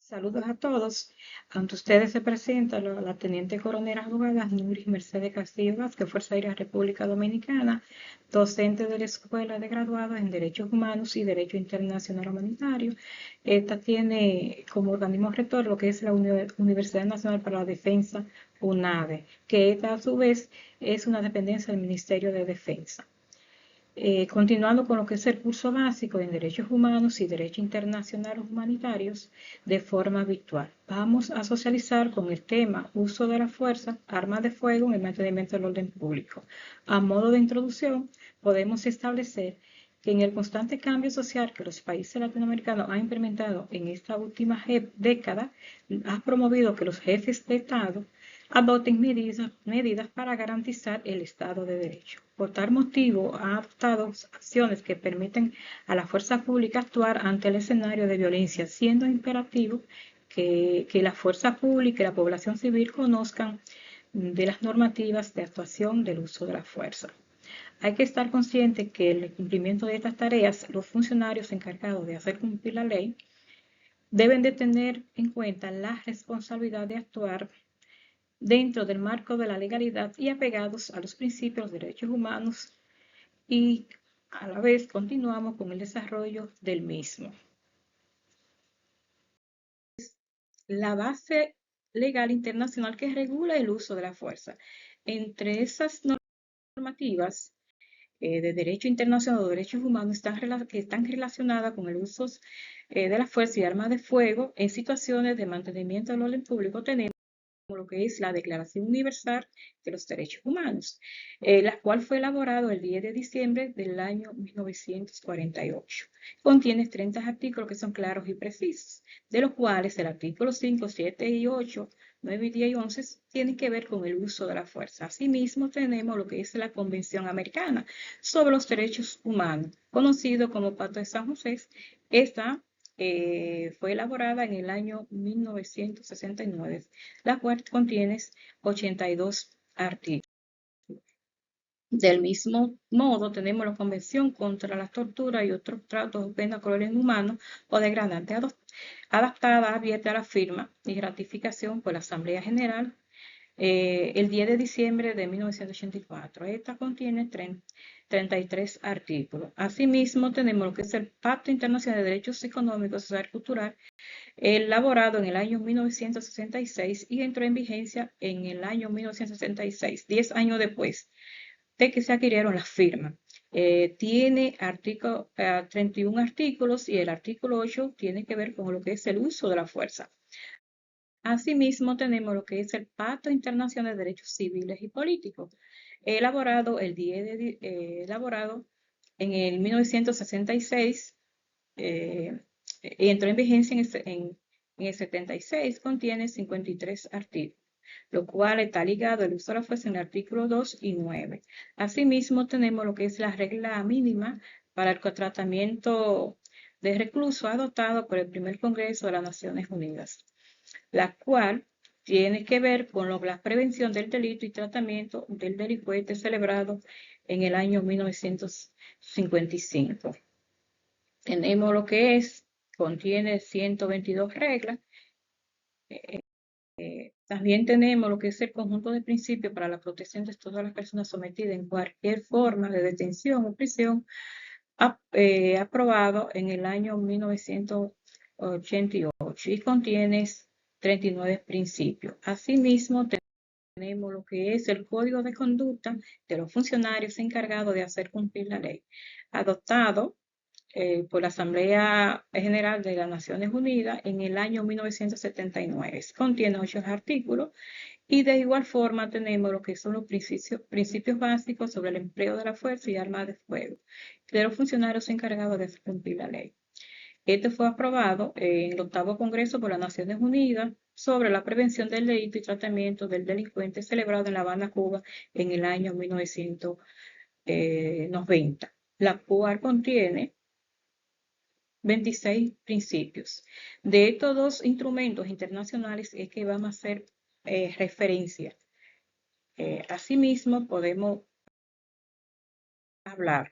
Saludos a todos. Ante ustedes se presenta la Teniente Coronel Abogada Nuris Mercedes Castillo Vázquez, Fuerza Aérea República Dominicana, docente de la Escuela de Graduados en Derechos Humanos y Derecho Internacional Humanitario. Esta tiene como organismo rector lo que es la Universidad Nacional para la Defensa, UNADE, que esta a su vez es una dependencia del Ministerio de Defensa. Continuando con lo que es el curso básico en Derechos Humanos y Derecho Internacional Humanitarios de forma virtual. Vamos a socializar con el tema uso de la fuerza, armas de fuego en el mantenimiento del orden público. A modo de introducción, podemos establecer que en el constante cambio social que los países latinoamericanos han implementado en esta última década, ha promovido que los jefes de Estado adopten medidas para garantizar el Estado de Derecho. Por tal motivo, ha adoptado acciones que permiten a la fuerza pública actuar ante el escenario de violencia, siendo imperativo que la fuerza pública y la población civil conozcan de las normativas de actuación del uso de la fuerza. Hay que estar consciente que el cumplimiento de estas tareas, los funcionarios encargados de hacer cumplir la ley, deben de tener en cuenta la responsabilidad de actuar dentro del marco de la legalidad y apegados a los principios de derechos humanos y a la vez continuamos con el desarrollo del mismo. La base legal internacional que regula el uso de la fuerza. Entre esas normativas de derecho internacional o derechos humanos que están relacionadas con el uso de la fuerza y armas de fuego en situaciones de mantenimiento del orden público, tenemos como lo que es la Declaración Universal de los Derechos Humanos, la cual fue elaborada el 10 de diciembre del año 1948. Contiene 30 artículos que son claros y precisos, de los cuales el artículo 5, 7 y 8, 9 y 10 y 11 tienen que ver con el uso de la fuerza. Asimismo, tenemos lo que es la Convención Americana sobre los Derechos Humanos, conocido como Pacto de San José. Esta fue elaborada en el año 1969, la cual contiene 82 artículos. Del mismo modo, tenemos la Convención contra la Tortura y otros tratos o penas crueles, inhumanos o degradantes, adaptada, abierta a la firma y ratificación por la Asamblea General el 10 de diciembre de 1984. Esta contiene 33 artículos. Asimismo, tenemos lo que es el Pacto Internacional de Derechos Económicos, Social y Cultural, elaborado en el año 1966 y entró en vigencia en el año 1966, 10 años después de que se adquirieron las firmas. Tiene 31 artículos y el artículo 8 tiene que ver con lo que es el uso de la fuerza. Asimismo, tenemos lo que es el Pacto Internacional de Derechos Civiles y Políticos, elaborado en el 1966, y entró en vigencia en el 76, contiene 53 artículos, lo cual está ligado al uso de la fuerza en el artículo 2 y 9. Asimismo, tenemos lo que es la regla mínima para el tratamiento de reclusos adoptado por el primer Congreso de las Naciones Unidas, la cual tiene que ver con la prevención del delito y tratamiento del delincuente, celebrado en el año 1955. Tenemos lo que contiene 122 reglas. También tenemos lo que es el conjunto de principios para la protección de todas las personas sometidas en cualquier forma de detención o prisión, aprobado en el año 1988 y contiene 39 principios. Asimismo, tenemos lo que es el Código de Conducta de los funcionarios encargados de hacer cumplir la ley, adoptado por la Asamblea General de las Naciones Unidas en el año 1979. Contiene 8 artículos y de igual forma tenemos lo que son los principios básicos sobre el empleo de la fuerza y armas de fuego de los funcionarios encargados de hacer cumplir la ley. Este fue aprobado en el 8º Congreso por las Naciones Unidas sobre la prevención del delito y tratamiento del delincuente, celebrado en La Habana, Cuba, en el año 1990, la cual contiene 26 principios. De estos dos instrumentos internacionales es que vamos a hacer referencia. Asimismo, podemos hablar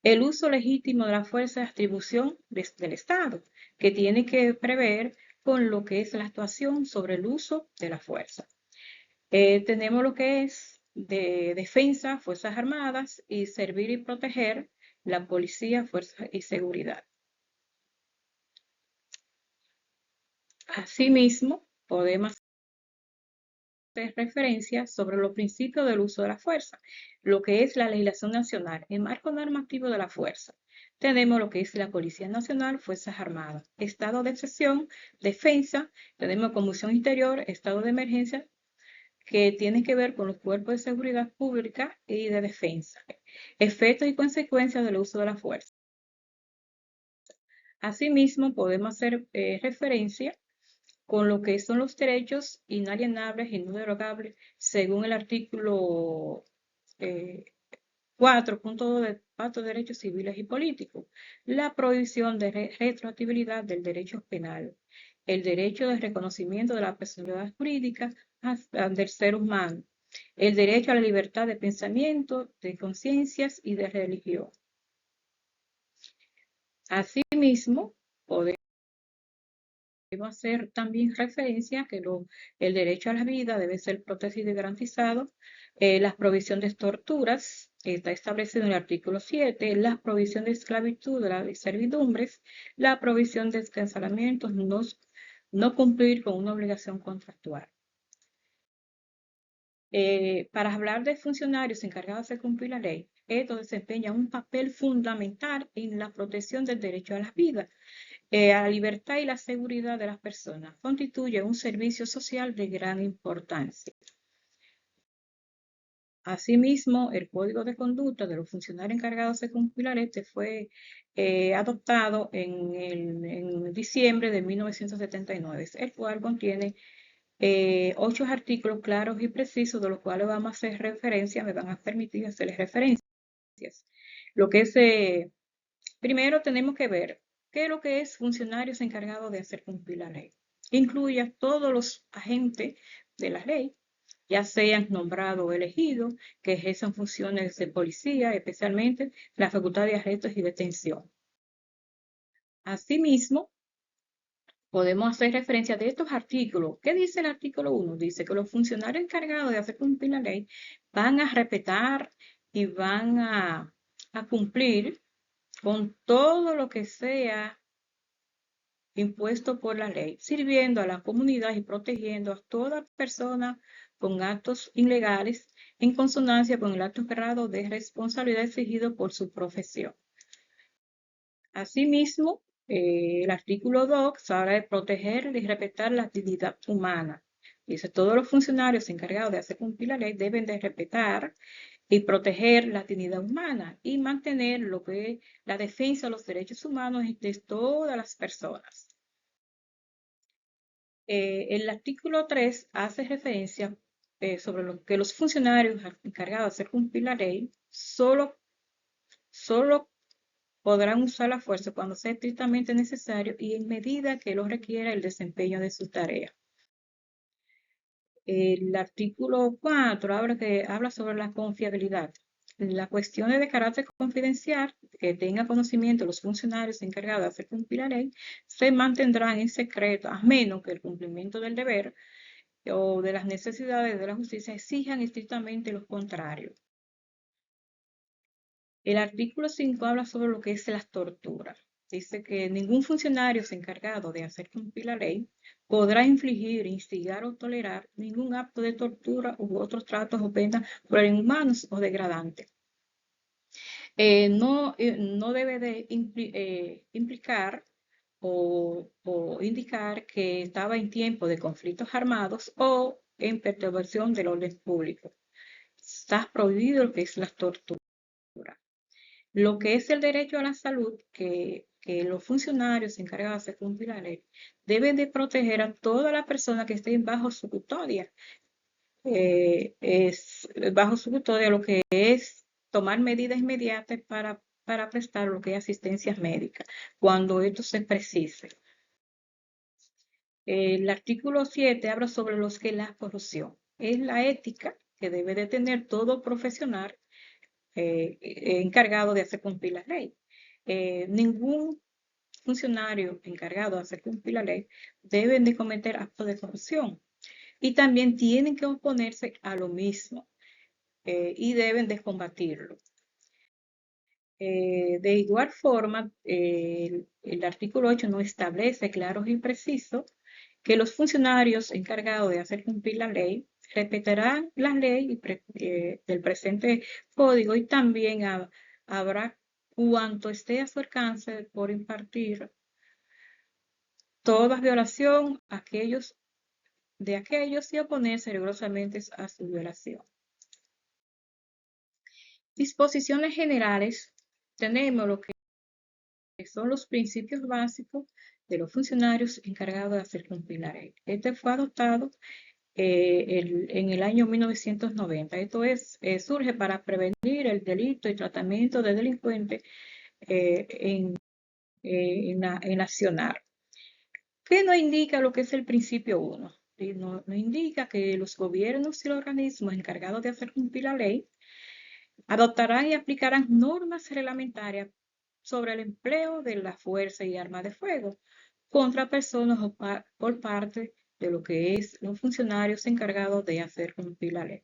el uso legítimo de la fuerza de atribución del Estado, que tiene que prever con lo que es la actuación sobre el uso de la fuerza. Tenemos lo que es de defensa, Fuerzas Armadas, y servir y proteger, la policía, fuerza y seguridad. Asimismo, podemos hacer referencia sobre los principios del uso de la fuerza, lo que es la legislación nacional, el marco normativo de la fuerza. Tenemos lo que es la Policía Nacional, Fuerzas Armadas, estado de excepción, defensa, tenemos Comisión Interior, estado de emergencia, que tienen que ver con los cuerpos de seguridad pública y de defensa, efectos y consecuencias del uso de la fuerza. Asimismo, podemos hacer referencia con lo que son los derechos inalienables y no derogables, según el artículo 4.2 del Pacto de Derechos Civiles y Políticos, la prohibición de retroactividad del derecho penal, el derecho de reconocimiento de la personalidad jurídica del ser humano, el derecho a la libertad de pensamiento, de conciencias y de religión. Asimismo, podemos hacer también referencia a que el derecho a la vida debe ser protegido y garantizado, las provisiones de torturas, está establecido en el artículo 7, la provisión de esclavitud, de servidumbres, la provisión de encarcelamientos, no cumplir con una obligación contractual. Para hablar de funcionarios encargados de cumplir la ley, estos desempeñan un papel fundamental en la protección del derecho a la vida, a la libertad y la seguridad de las personas. Constituye un servicio social de gran importancia. Asimismo, el Código de Conducta de los funcionarios encargados de cumplir la ley fue adoptado en diciembre de 1979, el cual contiene 8 artículos claros y precisos, de los cuales vamos a hacer referencia, me van a permitir hacerles referencias. Lo que es, primero tenemos que ver qué es lo que es funcionarios encargados de hacer cumplir la ley. Incluye a todos los agentes de la ley, ya sean nombrados o elegidos, que ejerzan funciones de policía, especialmente la facultad de arrestos y detención. Asimismo, podemos hacer referencia de estos artículos. ¿Qué dice el artículo 1? Dice que los funcionarios encargados de hacer cumplir la ley van a respetar y van a cumplir con todo lo que sea impuesto por la ley, sirviendo a la comunidad y protegiendo a toda persona con actos ilegales en consonancia con el alto grado de responsabilidad exigido por su profesión. Asimismo, el artículo 2 habla de proteger y respetar la dignidad humana. Dice, todos los funcionarios encargados de hacer cumplir la ley deben de respetar y proteger la dignidad humana y mantener lo que es la defensa de los derechos humanos de todas las personas. El artículo 3 hace referencia sobre lo que los funcionarios encargados de hacer cumplir la ley solo podrán usar la fuerza cuando sea estrictamente necesario y en medida que lo requiera el desempeño de su tarea. El artículo 4 habla sobre la confiabilidad. Las cuestiones de carácter confidencial que tengan conocimiento los funcionarios encargados de hacer cumplir la ley se mantendrán en secreto a menos que el cumplimiento del deber o de las necesidades de la justicia exijan estrictamente lo contrario. El artículo 5 habla sobre lo que es las torturas. Dice que ningún funcionario encargado de hacer cumplir la ley podrá infligir, instigar o tolerar ningún acto de tortura u otros tratos o penas crueles, inhumanos o degradantes. No debe de implicar o indicar que estaba en tiempo de conflictos armados o en perturbación del orden público. Está prohibido lo que es la tortura. Lo que es el derecho a la salud, que los funcionarios encargados de cumplir la ley deben de proteger a toda la persona que esté bajo su custodia. Bajo su custodia lo que es tomar medidas inmediatas para prestar lo que es asistencia médica, cuando esto se precise. El artículo 7 habla sobre los que la corrupción es la ética que debe de tener todo profesional encargado de hacer cumplir la ley. Ningún funcionarios encargados de hacer cumplir la ley deben de cometer actos de corrupción y también tienen que oponerse a lo mismo y deben de combatirlo. De igual forma, el artículo 8 no establece claros y precisos que los funcionarios encargados de hacer cumplir la ley respetarán la ley del presente código y también habrá cuanto esté a su alcance por impartir toda violación de aquellos y oponerse rigurosamente a su violación. Disposiciones generales, tenemos lo que son los principios básicos de los funcionarios encargados de hacer cumplir la ley. Este fue adoptado en el año 1990. Esto surge para prevenir el delito y tratamiento de delincuentes en accionar. ¿Qué nos indica lo que es el principio 1? Nos indica que los gobiernos y los organismos encargados de hacer cumplir la ley adoptarán y aplicarán normas reglamentarias sobre el empleo de la fuerza y armas de fuego contra personas o por parte de lo que es los funcionarios encargados de hacer cumplir la ley.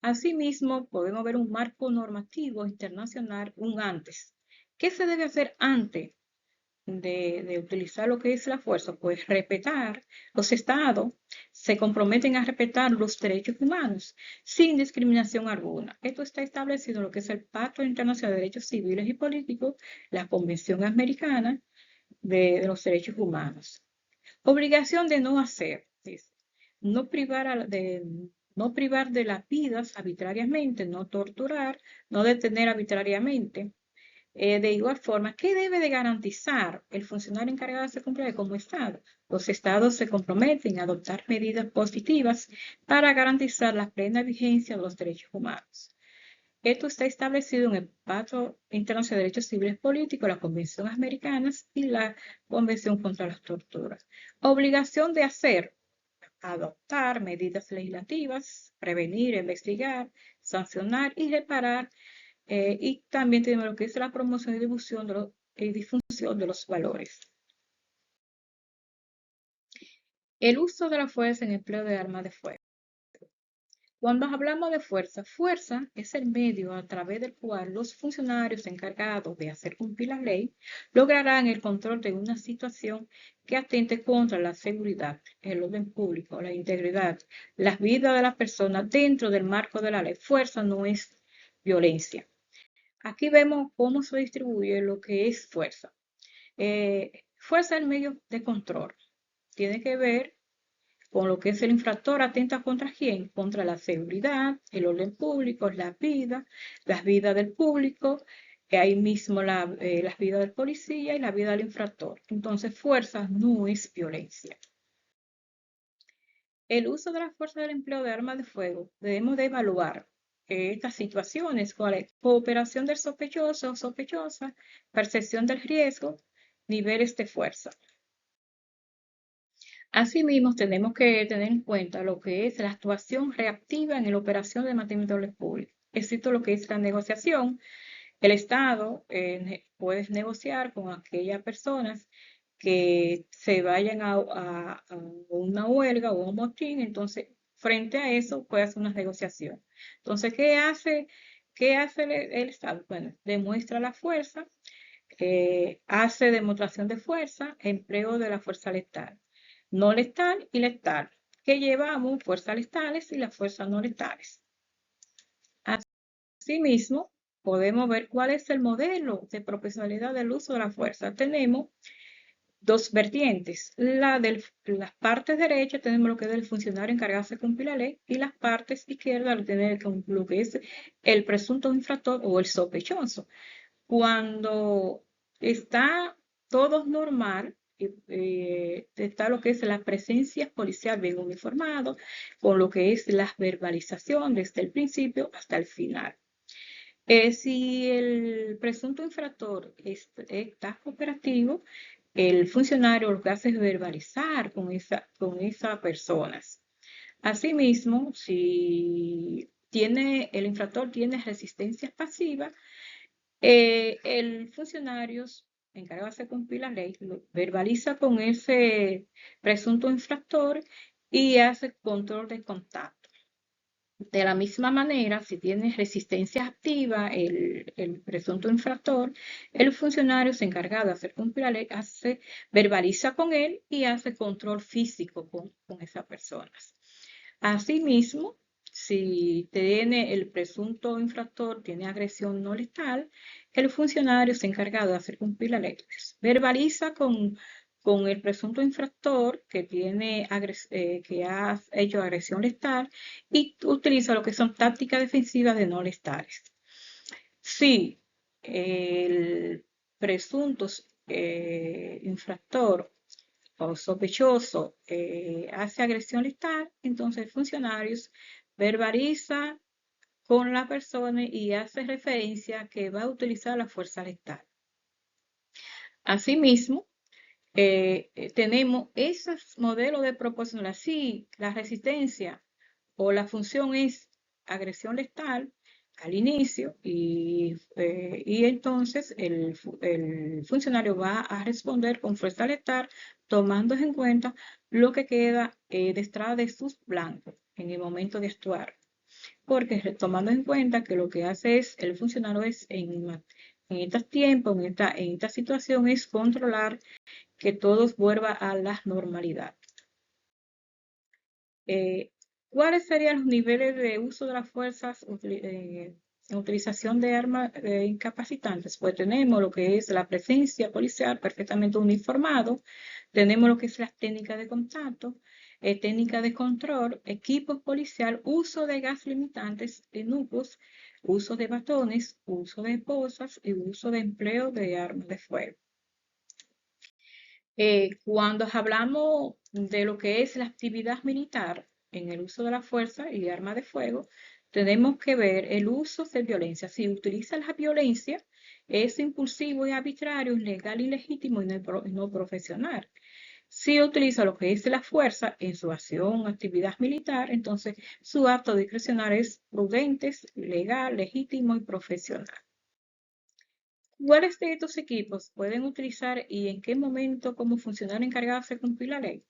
Asimismo, podemos ver un marco normativo internacional, un antes. ¿Qué se debe hacer antes de utilizar lo que es la fuerza? Pues respetar. Los estados se comprometen a respetar los derechos humanos sin discriminación alguna. Esto está establecido en lo que es el Pacto Internacional de Derechos Civiles y Políticos, la Convención Americana de los Derechos Humanos. Obligación de no hacer, es no privar de las vidas arbitrariamente, no torturar, no detener arbitrariamente. De igual forma, ¿qué debe de garantizar el funcionario encargado de hacer cumplir como Estado? Los Estados se comprometen a adoptar medidas positivas para garantizar la plena vigencia de los derechos humanos. Esto está establecido en el Pacto Internacional de Derechos Civiles y Políticos, las Convenciones Americanas y la Convención contra las Torturas. Obligación de adoptar medidas legislativas, prevenir, investigar, sancionar y reparar. Y también tenemos lo que es la promoción y difusión de los valores. El uso de la fuerza en empleo de armas de fuego. Cuando hablamos de fuerza, fuerza es el medio a través del cual los funcionarios encargados de hacer cumplir la ley lograrán el control de una situación que atente contra la seguridad, el orden público, la integridad, las vidas de las personas dentro del marco de la ley. Fuerza no es violencia. Aquí vemos cómo se distribuye lo que es fuerza. Fuerza es el medio de control. Tiene que ver con lo que es el infractor atenta contra quién, contra la seguridad, el orden público, las vidas del público, ahí mismo las vidas del policía y la vida del infractor. Entonces, fuerza no es violencia. El uso de la fuerza del empleo de armas de fuego, debemos de evaluar estas situaciones, cuál es cooperación del sospechoso o sospechosa, percepción del riesgo, niveles de fuerza. Asimismo, tenemos que tener en cuenta lo que es la actuación reactiva en la operación de mantenimiento del orden público. Existe lo que es la negociación. El Estado puede negociar con aquellas personas que se vayan a una huelga o un motín. Entonces, frente a eso, puede hacer una negociación. Entonces, ¿qué hace el Estado? Bueno, demuestra la fuerza, hace demostración de fuerza, empleo de la fuerza letal. No letal y letal, que llevamos fuerzas letales y las fuerzas no letales. Asimismo, podemos ver cuál es el modelo de profesionalidad del uso de la fuerza. Tenemos dos vertientes. Las partes derechas tenemos lo que es el funcionario encargado de cumplir la ley y las partes izquierdas lo que es el presunto infractor o el sospechoso. Cuando está todo normal, está lo que es la presencia policial bien uniformado, con lo que es la verbalización desde el principio hasta el final. Si el presunto infractor está cooperativo, el funcionario lo que hace es verbalizar con esas personas. Asimismo, si el infractor tiene resistencia pasiva, el funcionario encargado de hacer cumplir la ley, verbaliza con ese presunto infractor y hace control de contacto. De la misma manera, si tiene resistencia activa el presunto infractor, el funcionario encargado de hacer cumplir la ley verbaliza con él y hace control físico con esas personas. Asimismo, si tiene el presunto infractor, tiene agresión no letal, el funcionario encargado de hacer cumplir la ley verbaliza con el presunto infractor que ha hecho agresión letal y utiliza lo que son tácticas defensivas de no letales. Si el presunto infractor o sospechoso hace agresión letal, entonces el funcionario verbaliza con la persona y hace referencia a que va a utilizar la fuerza letal. Asimismo, tenemos esos modelos de proporcionalidad. Si la resistencia o la función es agresión letal al inicio y entonces el funcionario va a responder con fuerza letal tomando en cuenta lo que queda detrás de sus blancos en el momento de actuar. Porque tomando en cuenta que lo que hace es el funcionario es en estos tiempos, en esta situación, es controlar que todo vuelva a la normalidad. ¿Cuáles serían los niveles de uso de las fuerzas en utilización de armas incapacitantes? Pues tenemos lo que es la presencia policial perfectamente uniformado, tenemos lo que es las técnicas de contacto, técnica de control, equipos policial, uso de gas limitantes, enucos, uso de batones, uso de esposas y uso de empleo de armas de fuego. Cuando hablamos de lo que es la actividad militar en el uso de la fuerza y armas de fuego, tenemos que ver el uso de violencia. Si utiliza la violencia, es impulsivo y arbitrario, ilegal, ilegítimo y no profesional. Si utiliza lo que es la fuerza en su acción o actividad militar, entonces su acto discrecional es prudente, legal, legítimo y profesional. ¿Cuáles de estos equipos pueden utilizar y en qué momento como funcionario encargado de cumplir la ley?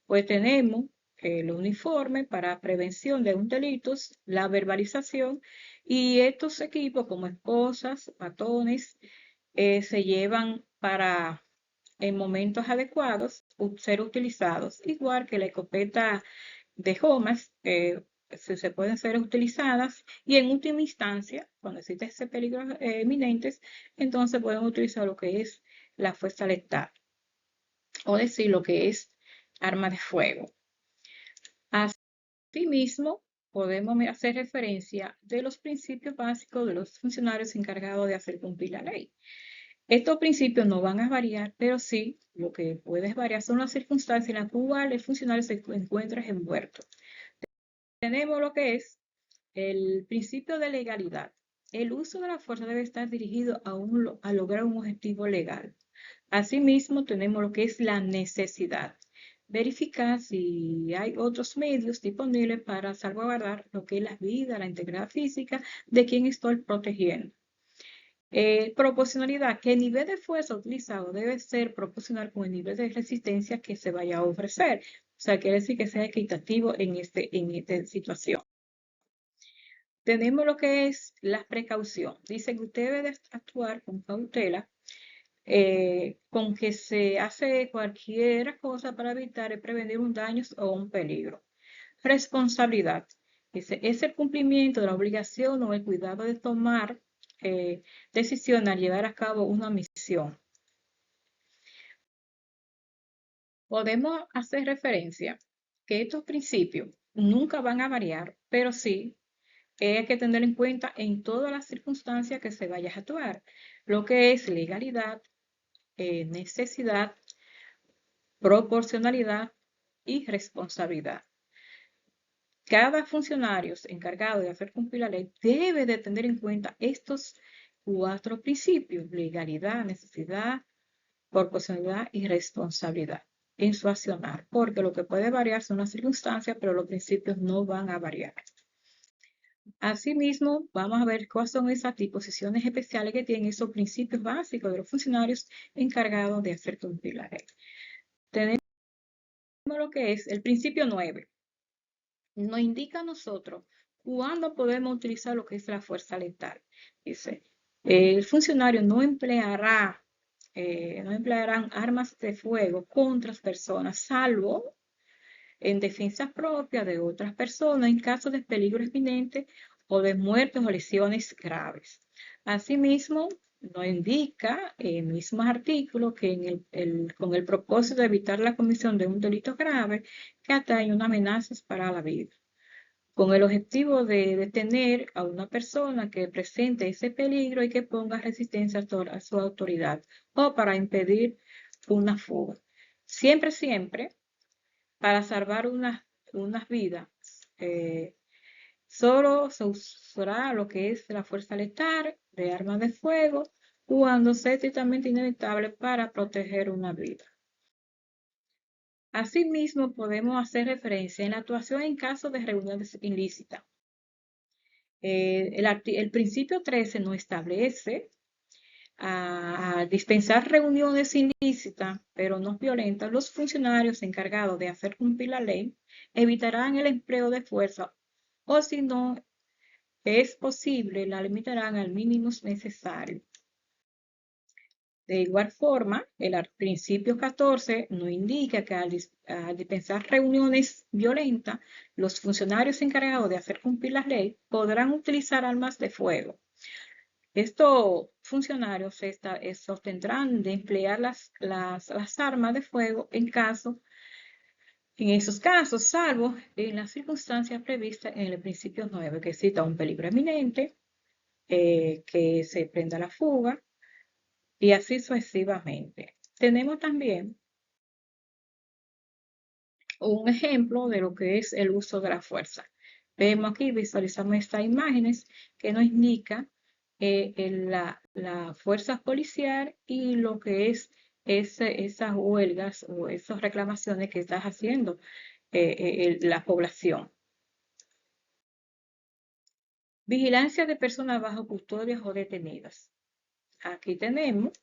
Pues tenemos el uniforme para prevención de un delito, la verbalización y estos equipos como esposas, batones, se llevan para en momentos adecuados ser utilizados, igual que la escopeta de gomas, se pueden ser utilizadas y en última instancia, cuando existe ese peligro eminente, entonces podemos utilizar lo que es la fuerza letal o decir lo que es arma de fuego. Asimismo, podemos hacer referencia de los principios básicos de los funcionarios encargados de hacer cumplir la ley. Estos principios no van a variar, pero sí lo que puede variar son las circunstancias en las cuales el funcionario se encuentra envuelto. Tenemos lo que es el principio de legalidad. El uso de la fuerza debe estar dirigido a lograr un objetivo legal. Asimismo, tenemos lo que es la necesidad. Verificar si hay otros medios disponibles para salvaguardar lo que es la vida, la integridad física de quien estoy protegiendo. Proporcionalidad, que el nivel de fuerza utilizado debe ser proporcional con el nivel de resistencia que se vaya a ofrecer. O sea, quiere decir que sea equitativo en esta situación. Tenemos lo que es la precaución. Dice que usted debe actuar con cautela, con que se hace cualquier cosa para evitar y prevenir un daño o un peligro. Responsabilidad. Dice, es el cumplimiento de la obligación o el cuidado de tomar decisión al llevar a cabo una misión. Podemos hacer referencia que estos principios nunca van a variar, pero sí hay que tener en cuenta en todas las circunstancias que se vaya a actuar, lo que es legalidad, necesidad, proporcionalidad y responsabilidad. Cada funcionario encargado de hacer cumplir la ley debe de tener en cuenta estos 4 principios: legalidad, necesidad, proporcionalidad y responsabilidad en su accionar, porque lo que puede variar son las circunstancias, pero los principios no van a variar. Asimismo, vamos a ver cuáles son esas disposiciones especiales que tienen esos principios básicos de los funcionarios encargados de hacer cumplir la ley. Tenemos lo que es el principio 9. Nos indica a nosotros cuándo podemos utilizar lo que es la fuerza letal. Dice, el funcionario no emplearán armas de fuego contra las personas, salvo en defensa propia de otras personas en caso de peligro inminente o de muertes o lesiones graves. Asimismo, nos indica el mismo artículo que con el propósito de evitar la comisión de un delito grave que atañe una amenazas para la vida, con el objetivo de detener a una persona que presente ese peligro y que ponga resistencia a su autoridad o para impedir una fuga. Siempre, siempre, para salvar unas vidas, solo se usará lo que es la fuerza letal de armas de fuego cuando sea estrictamente inevitable para proteger una vida. Asimismo, podemos hacer referencia en la actuación en caso de reuniones ilícitas. El principio 13 nos establece a dispensar reuniones ilícitas, pero no violentas. Los funcionarios encargados de hacer cumplir la ley evitarán el empleo de fuerza o, si no es posible, la limitarán al mínimo necesario. De igual forma, el principio 14 nos indica que al dispensar reuniones violentas, los funcionarios encargados de hacer cumplir la ley podrán utilizar armas de fuego. Estos funcionarios se sostendrán de emplear las armas de fuego en esos casos, salvo en las circunstancias previstas en el principio 9, que cita un peligro eminente, que se prenda la fuga, y así sucesivamente. Tenemos también un ejemplo de lo que es el uso de la fuerza. Vemos aquí, visualizamos estas imágenes que nos indica la fuerza policial y lo que es esas huelgas o esas reclamaciones que está haciendo la población. Vigilancia de personas bajo custodia o detenidas. Aquí tenemos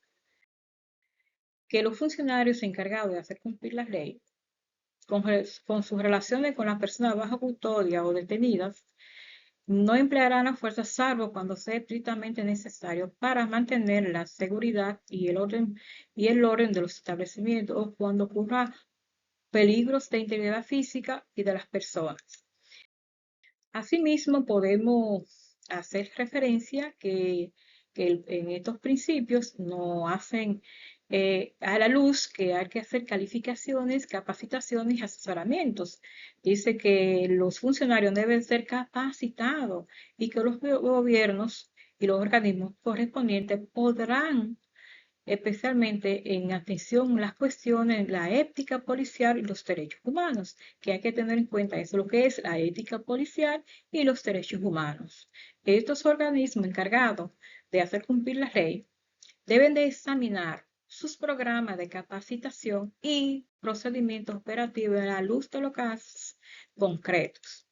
que los funcionarios encargados de hacer cumplir la ley con sus relaciones con las personas bajo custodia o detenidas, no emplearán la fuerza salvo cuando sea estrictamente necesario para mantener la seguridad y el orden de los establecimientos o cuando ocurra peligros de integridad física y de las personas. Asimismo, podemos hacer referencia que en estos principios nos hacen a la luz que hay que hacer calificaciones, capacitaciones y asesoramientos. Dice que los funcionarios deben ser capacitados y que los gobiernos y los organismos correspondientes podrán, especialmente en atención a las cuestiones, la ética policial y los derechos humanos, que hay que tener en cuenta eso, lo que es la ética policial y los derechos humanos. Estos organismos encargados de hacer cumplir la ley deben de examinar sus programas de capacitación y procedimientos operativos a la luz de los casos concretos.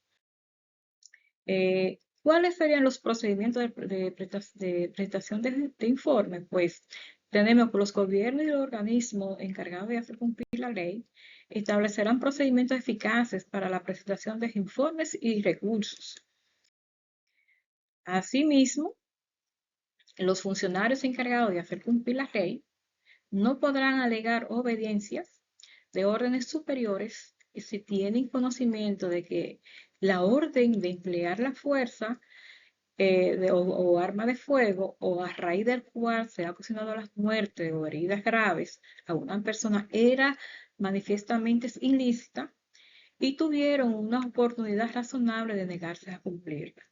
¿Cuáles serían los procedimientos de prestación de informe? Pues tenemos que los gobiernos y los organismos encargados de hacer cumplir la ley establecerán procedimientos eficaces para la presentación de informes y recursos. Asimismo, los funcionarios encargados de hacer cumplir la ley no podrán alegar obediencias de órdenes superiores si tienen conocimiento de que la orden de emplear la fuerza o arma de fuego o a raíz del cual se ha ocasionado la muerte o heridas graves a una persona era manifiestamente ilícita y tuvieron una oportunidad razonable de negarse a cumplirla.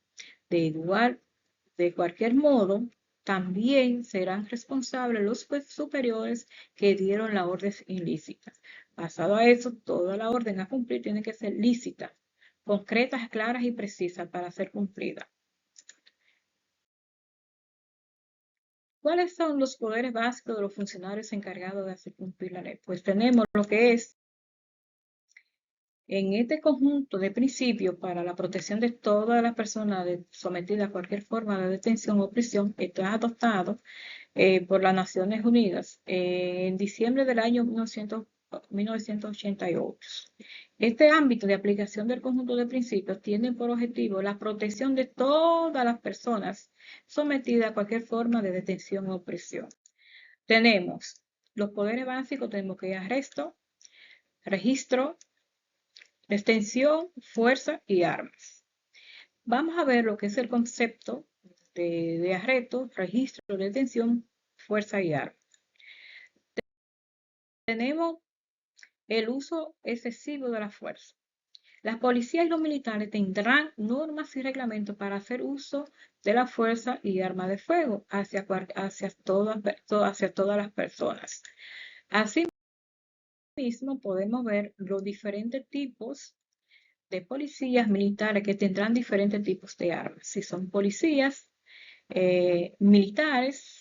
De cualquier modo, también serán responsables los superiores que dieron la orden ilícita. Basado a eso, toda la orden a cumplir tiene que ser lícita, concretas, claras y precisas para ser cumplida. ¿Cuáles son los poderes básicos de los funcionarios encargados de hacer cumplir la ley? Pues tenemos lo que es En este conjunto de principios para la protección de todas las personas sometidas a cualquier forma de detención o prisión, está adoptado por las Naciones Unidas en diciembre del año 1988. Este ámbito de aplicación del conjunto de principios tiene por objetivo la protección de todas las personas sometidas a cualquier forma de detención o prisión. Tenemos los poderes básicos, tenemos que arresto, registro, detención, fuerza y armas. Vamos a ver lo que es el concepto de arresto, registro, detención, fuerza y armas. Tenemos el uso excesivo de la fuerza. Las policías y los militares tendrán normas y reglamentos para hacer uso de la fuerza y armas de fuego hacia todas las personas. Asimismo, podemos ver los diferentes tipos de policías militares que tendrán diferentes tipos de armas. Si son policías militares,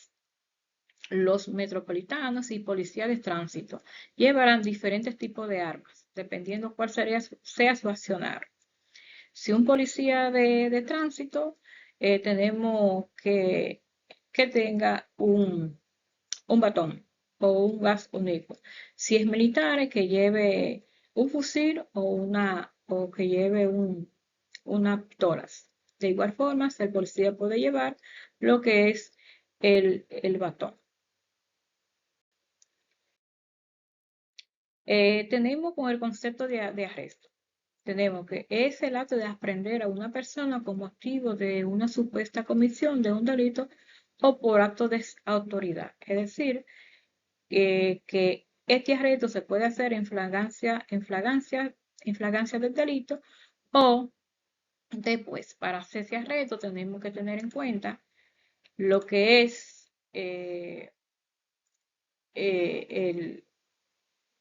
los metropolitanos y policías de tránsito llevarán diferentes tipos de armas, dependiendo cuál sea su accionar. Si un policía de tránsito, tenemos que tenga un batón o un gas único. Si es militar, que lleve un fusil o que lleve una pistolas. De igual forma, el policía puede llevar lo que es el batón. Tenemos con el concepto de arresto. Tenemos que es el acto de aprehender a una persona como activo de una supuesta comisión de un delito o por acto de autoridad. Es decir, que este arresto se puede hacer en flagrancia del delito o después. Para hacer ese arresto tenemos que tener en cuenta lo que es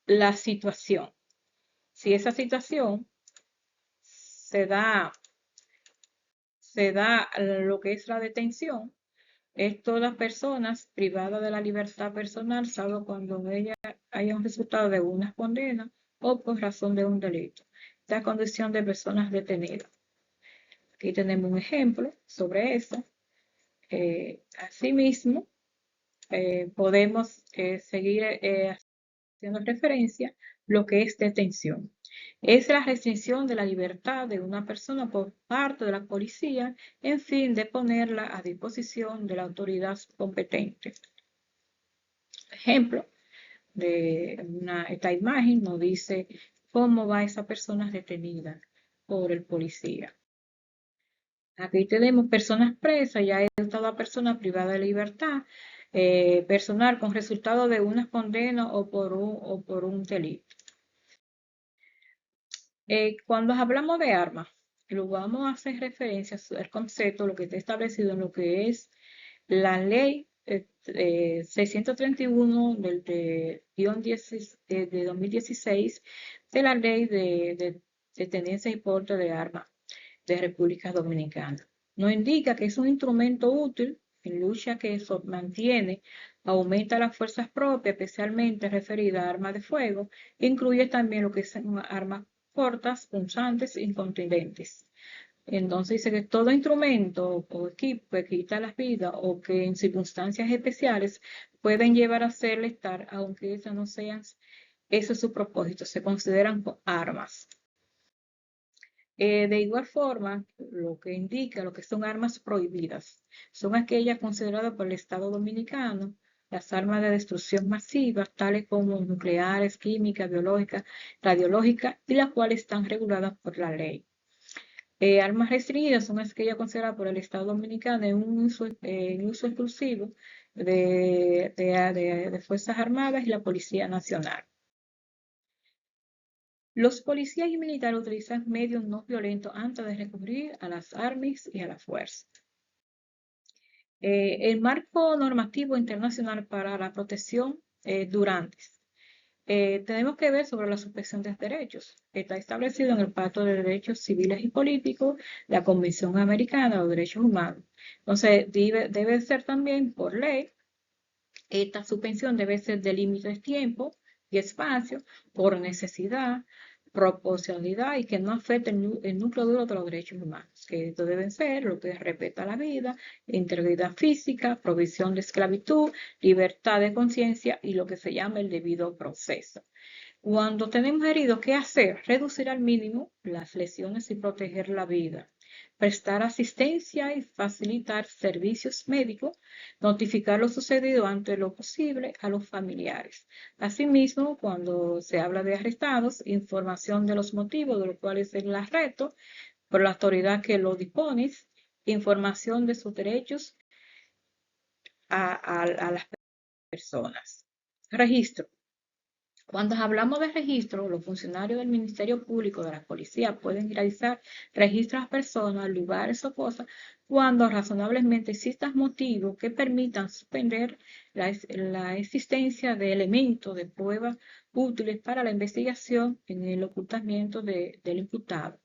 la situación. Si esa situación se da lo que es la detención, es todas personas privadas de la libertad personal, salvo cuando ellas hayan resultado de una condena o por razón de un delito. Esta condición de personas detenidas. Aquí tenemos un ejemplo sobre eso. Asimismo, podemos seguir haciendo referencia lo que es detención. Es la restricción de la libertad de una persona por parte de la policía en fin de ponerla a disposición de la autoridad competente. Ejemplo de esta imagen nos dice cómo va esa persona detenida por el policía. Aquí tenemos personas presas, ya es toda persona privada de libertad personal con resultado de una condena o por un delito. Cuando hablamos de armas, lo vamos a hacer referencia al concepto, lo que está establecido en lo que es la ley 631 de 2016 de la ley de tenencia y porte de armas de República Dominicana. Nos indica que es un instrumento útil en lucha que eso mantiene, aumenta las fuerzas propias, especialmente referidas a armas de fuego, incluye también lo que son armas cortas, punzantes e incontundentes. Entonces dice que todo instrumento o equipo que quita las vidas o que en circunstancias especiales pueden llevar a ser letal, aunque esas no sean, ese es su propósito, se consideran armas. De igual forma, lo que indica lo que son armas prohibidas son aquellas consideradas por el Estado Dominicano, las armas de destrucción masiva, tales como nucleares, químicas, biológicas, radiológicas, y las cuales están reguladas por la ley. Armas restringidas son aquellas consideradas por el Estado Dominicano en uso exclusivo de Fuerzas Armadas y la Policía Nacional. Los policías y militares utilizan medios no violentos antes de recurrir a las armas y a la fuerza. El marco normativo internacional para la protección durante. Tenemos que ver sobre la suspensión de derechos. Está establecido en el Pacto de Derechos Civiles y Políticos, la Convención Americana de los Derechos Humanos. Entonces, debe ser también por ley. Esta suspensión debe ser de límites de tiempo y espacio, por necesidad, proporcionalidad y que no afecte el núcleo duro de los derechos humanos, que estos deben ser lo que respeta la vida, integridad física, provisión de esclavitud, libertad de conciencia y lo que se llama el debido proceso. Cuando tenemos heridos, ¿qué hacer? Reducir al mínimo las lesiones y proteger la vida. Prestar asistencia y facilitar servicios médicos, notificar lo sucedido antes de lo posible a los familiares. Asimismo, cuando se habla de arrestados, información de los motivos de los cuales es el arresto por la autoridad que lo dispone, información de sus derechos a las personas. Registro. Cuando hablamos de registro, los funcionarios del Ministerio Público de la Policía pueden realizar registros a personas, lugares o cosas cuando razonablemente existan motivos que permitan suspender la existencia de elementos de pruebas útiles para la investigación en el ocultamiento del imputado.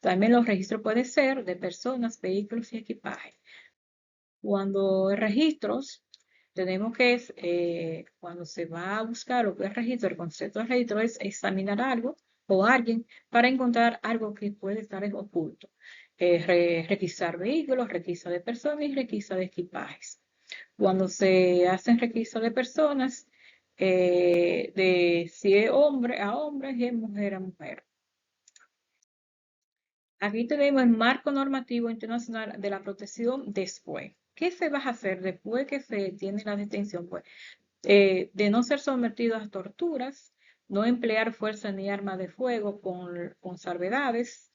También los registros pueden ser de personas, vehículos y equipajes. Cuando hay registros, tenemos que, cuando se va a buscar lo que es registro, el concepto de registro es examinar algo o alguien para encontrar algo que puede estar oculto. Requisar vehículos, requisa de personas y requisa de equipajes. Cuando se hacen requisas de personas, si es hombre a hombre y es mujer a mujer. Aquí tenemos el marco normativo internacional de la protección después. ¿Qué se va a hacer después que se tiene la detención? Pues de no ser sometidos a torturas, no emplear fuerza ni armas de fuego con salvedades,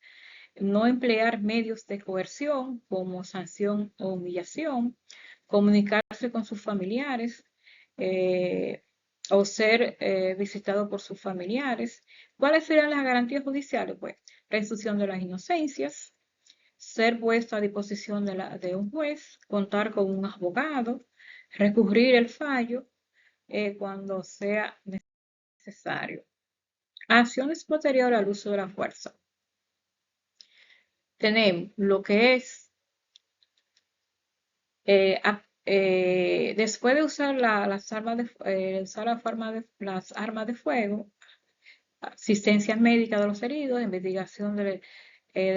no emplear medios de coerción como sanción o humillación, comunicarse con sus familiares o ser visitado por sus familiares. ¿Cuáles serían las garantías judiciales? Pues presunción de las inocencias, ser puesto a disposición de un juez, contar con un abogado, recurrir el fallo cuando sea necesario. Acciones posteriores al uso de la fuerza. Tenemos lo que es, después de usar las armas de fuego, asistencia médica de los heridos, investigación del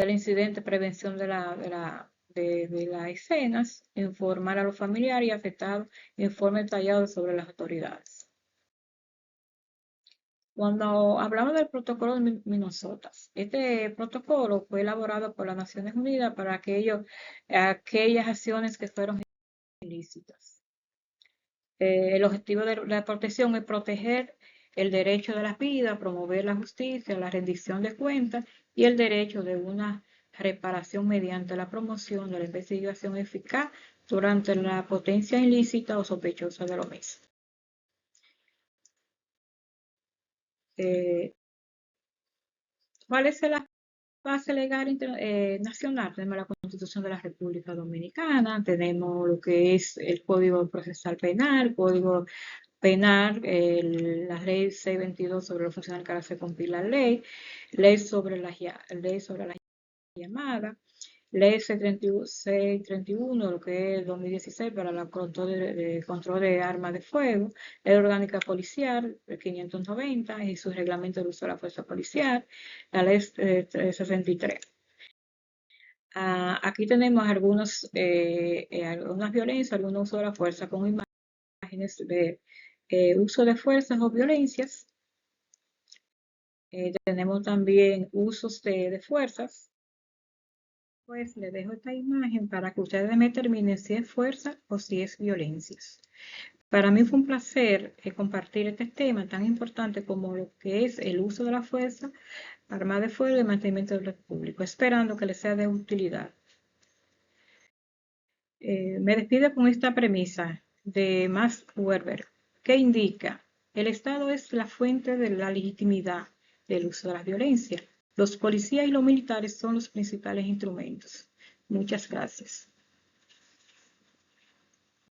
incidente, prevención de las escenas, informar a los familiares y afectados, informe detallado sobre las autoridades. Cuando hablamos del protocolo de Minnesota, este protocolo fue elaborado por las Naciones Unidas para aquellas acciones que fueron ilícitas. El objetivo de la protección es proteger el derecho de la vida, promover la justicia, la rendición de cuentas y el derecho de una reparación mediante la promoción de la investigación eficaz durante la potencia ilícita o sospechosa de lo mismo. ¿Cuál es la base legal nacional? Tenemos la Constitución de la República Dominicana, tenemos lo que es el Código Procesal Penal, Código Penal, la Ley 622 sobre los funcionarios que ahora se compila la ley sobre la llamada, Ley 631, lo que es 2016 para el control de armas de fuego, Ley Orgánica Policial 590 y su reglamento de uso de la fuerza policial, la Ley 63. Aquí tenemos algunas violencias, algunos uso de la fuerza con imágenes de uso de fuerzas o violencias. Tenemos también usos de fuerzas. Pues le dejo esta imagen para que ustedes me determinen si es fuerza o si es violencia. Para mí fue un placer compartir este tema tan importante como lo que es el uso de la fuerza, arma de fuego y mantenimiento del orden público, esperando que les sea de utilidad. Me despido con esta premisa de Max Weber, que indica: el Estado es la fuente de la legitimidad del uso de la violencia. Los policías y los militares son los principales instrumentos. Muchas gracias.